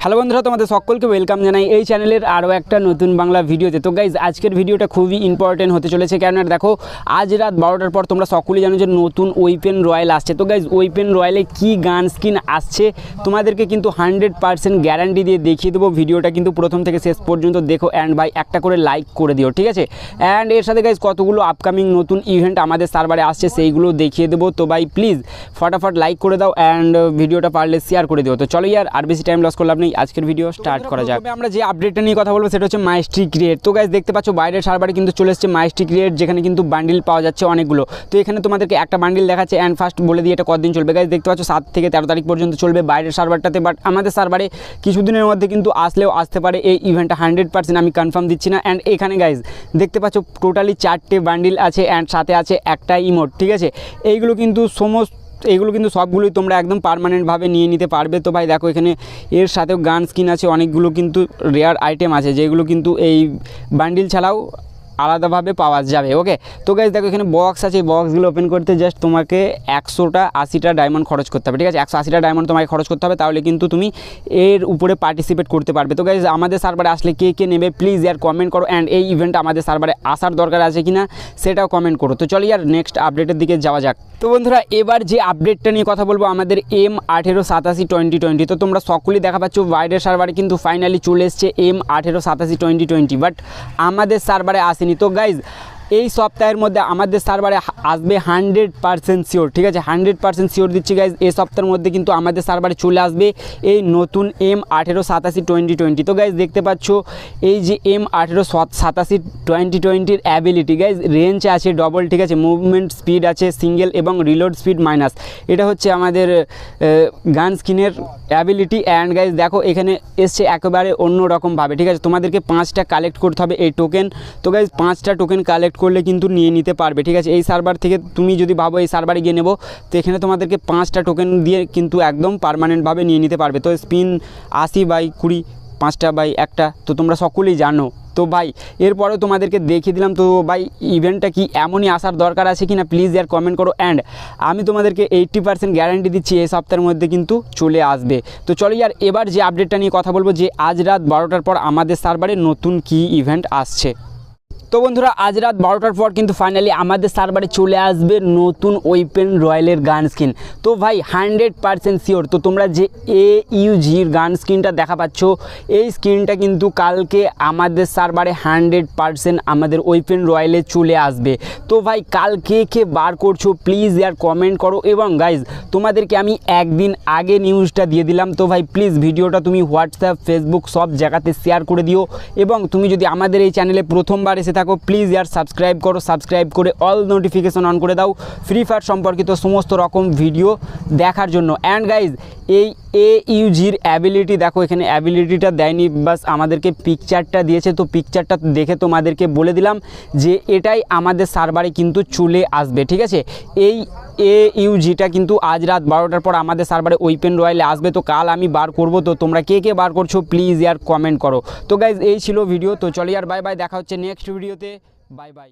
Hello বন্ধুরা, তোমাদের সকলকে ওয়েলকাম জানাই এই চ্যানেলের আরও একটা নতুন বাংলা ভিডিওতে। তো গাইজ আজকের ভিডিওটা খুবই ইম্পর্টেন্ট হতে চলেছে, কেননা দেখো আজ রাত 12টার পর তোমরা সকলেই জানো যে নতুন ওয়েপেন রয়্যাল আসছে। তো গাইজ ওয়েপেন রয়্যালে কী গান স্কিন আসছে তোমাদেরকে কিন্তু 100% গ্যারান্টি দিয়ে দেখিয়ে দেবো। ভিডিওটা কিন্তু প্রথম থেকে শেষ পর্যন্ত দেখো অ্যান্ড ভাই একটা করে লাইক করে দিও, ঠিক আছে। অ্যান্ড এর সাথে গাইজ কতগুলো আপকামিং নতুন ইভেন্ট আমাদের সার্ভারে আসছে সেইগুলো দেখিয়ে দেবো। তো ভাই প্লিজ ফটাফট লাইক করে দাও অ্যান্ড ভিডিওটা পারলে শেয়ার করে দিও। তো চলো আর বেশি টাইম লস করলাম নেই, আজকের ভিডিও স্টার্ট করা যাক। আমরা যে আপডেটটা নিয়ে কথা বলবো সেটা হচ্ছে মাইস্ট্রি ক্রিয়েট। তো গাইজ দেখতে পাচ্ছ বাইরের সার্ভারে কিন্তু চলে এসেছে মাইস্ট্রি ক্রিয়েট, যেখানে কিন্তু বান্ডিল পাওয়া যাচ্ছে অনেকগুলো। তো এখানে তোমাদেরকে একটা বান্ডিল দেখাচ্ছে অ্যান্ড ফার্স্ট বলে দিয়ে এটা কতদিন চলবে। গাইজ দেখতে পাচ্ছ 7 থেকে 13 তারিখ পর্যন্ত চলবে বাইরের সার্ভারটাতে, বাট আমাদের সার্ভারে কিছুদিনের মধ্যে কিন্তু আসলেও আসতে পারে এই ইভেন্টটা। 100% আমি কনফার্ম দিচ্ছি না। অ্যান্ড এখানে গাইজ দেখতে পাচ্ছ টোটালি 4টে বান্ডিল আছে অ্যান্ড সাথে আছে একটা ইমোট, ঠিক আছে। এইগুলো কিন্তু সবগুলোই তোমরা একদম পার্মানেন্টভাবে নিয়ে নিতে পারবে। তো ভাই দেখো এখানে এর সাথেও গান স্কিন আছে, অনেকগুলো কিন্তু রেয়ার আইটেম আছে যেগুলো কিন্তু এই বান্ডিল ছাড়াও আলাদাভাবে পাওয়া যাবে। ওকে, তো গাইজ দেখো এখানে বক্স আছে, বক্সগুলো ওপেন করতে জাস্ট তোমাকে 180টা ডায়মন্ড খরচ করতে হবে, ঠিক আছে। 180টা ডায়মন্ড তোমাকে খরচ করতে হবে, তাহলে কিন্তু তুমি এর উপরে পার্টিসিপেট করতে পারবে। তো গাইজ আমাদের সার্ভারে আসলে কে কে নেবে প্লিজ কমেন্ট করো অ্যান্ড এই ইভেন্ট আমাদের সার্ভারে আসার দরকার আছে কিনা সেটাও কমেন্ট করো। তো চলো নেক্সট আপডেটের দিকে যাওয়া যাক। তো বন্ধুরা এবার যে আপডেটটা নিয়ে কথা বলবো আমাদের M1887-2020। তো তোমরা সকলেই দেখা পাচ্ছ বাইরের সার্ভারে কিন্তু ফাইনালি চলে এসছে M1887-2020, বাট আমাদের সার্ভারে আসেনি। তো গাইজ এই সপ্তাহের মধ্যে আমাদের সার্ভারে আসবে 100% শিওর, ঠিক আছে। 100% শিওর দিচ্ছি গাইজ, এই সপ্তাহের মধ্যে কিন্তু আমাদের সার্ভারে চলে আসবে এই নতুন M1887-2020। তো গাইজ দেখতে পাচ্ছ এই যে M1887-2020-র অ্যাবিলিটি গাইজ রেঞ্জ আছে ডবল, ঠিক আছে। মুভমেন্ট স্পিড আছে সিঙ্গেল এবং রিলোড স্পিড মাইনাস। এটা হচ্ছে আমাদের গান স্কিনের অ্যাবিলিটি। অ্যান্ড গাইজ দেখো এখানে এসছে একেবারে অন্য রকমভাবে, ঠিক আছে। তোমাদেরকে 5টা কালেক্ট করতে হবে এই টোকেন। তো গাইজ 5টা টোকেন কালেক্ট করলে কিন্তু নিয়ে নিতে পারবে, ঠিক আছে। এই সার্ভার থেকে তুমি যদি ভাবো এই সার্ভারে গিয়ে নেবো, তো এখানে তোমাদেরকে 5টা টোকেন দিয়ে কিন্তু একদম পার্মানেন্টভাবে নিয়ে নিতে পারবে। তো স্পিন 80/20, 5টা/1টা, তো তোমরা সকলেই জানো। তো ভাই এরপরেও তোমাদেরকে দেখিয়ে দিলাম। তো ভাই ইভেন্টটা কি এমনই আসার দরকার আছে কি না প্লিজ কমেন্ট করো। অ্যান্ড আমি তোমাদেরকে 80% গ্যারান্টি দিচ্ছি এই সপ্তাহের মধ্যে কিন্তু চলে আসবে। তো চলো এবার যে আপডেটটা নিয়ে কথা বলবো যে আজ রাত 12টার পর আমাদের সার্ভারে নতুন কি ইভেন্ট আসছে। তো বন্ধুরা আজ রাত 12টার পর কিন্তু ফাইনালি আমাদের সার্ভারে চলে আসবে নতুন ওয়েপেন রয়্যালের গান স্কিন। তো ভাই 100% শিওর। তো তোমরা যে AUGর গান স্কিনটা দেখা পাচ্ছ, এই স্কিনটা কিন্তু কালকে আমাদের সার্ভারে 100% আমাদের ওয়েপেন রয়্যালে চলে আসবে। তো ভাই কালকে কে বার করছো প্লিজ কমেন্ট করো। এবং গাইজ তোমাদেরকে আমি একদিন আগে নিউজটা দিয়ে দিলাম। তো ভাই প্লিজ ভিডিওটা তুমি হোয়াটসঅ্যাপ, ফেসবুক সব জায়গাতে শেয়ার করে দিও। এবং তুমি যদি আমাদের এই চ্যানেলে প্রথমবার এসে থাকো প্লিজ সাবস্ক্রাইব করো, সাবস্ক্রাইব করে অল নোটিফিকেশন অন করে দাও ফ্রি ফায়ার সম্পর্কিত সমস্ত রকম ভিডিও দেখার জন্য। অ্যান্ড গাইজ এই AUGর অ্যাবিলিটি দেখো, এখানে অ্যাবিলিটিটা দেয়নি, বাস আমাদেরকে পিকচারটা দিয়েছে। তো পিকচারটা দেখে তোমাদেরকে বলে দিলাম যে এটাই আমাদের সার্ভারে কিন্তু চলে আসবে, ঠিক আছে। এই AUGটা কিন্তু আজ রাত 12টার পর আমাদের সার্ভারে ওয়েপেন রয়্যালে আসবে। তো কাল আমি বার করব। তো তোমরা কে কে বার করছো প্লিজ কমেন্ট করো। তো গাইজ এই ছিল ভিডিও। তো চলো বাই বাই, দেখা হচ্ছে নেক্সট ভিডিওতে। Bye bye.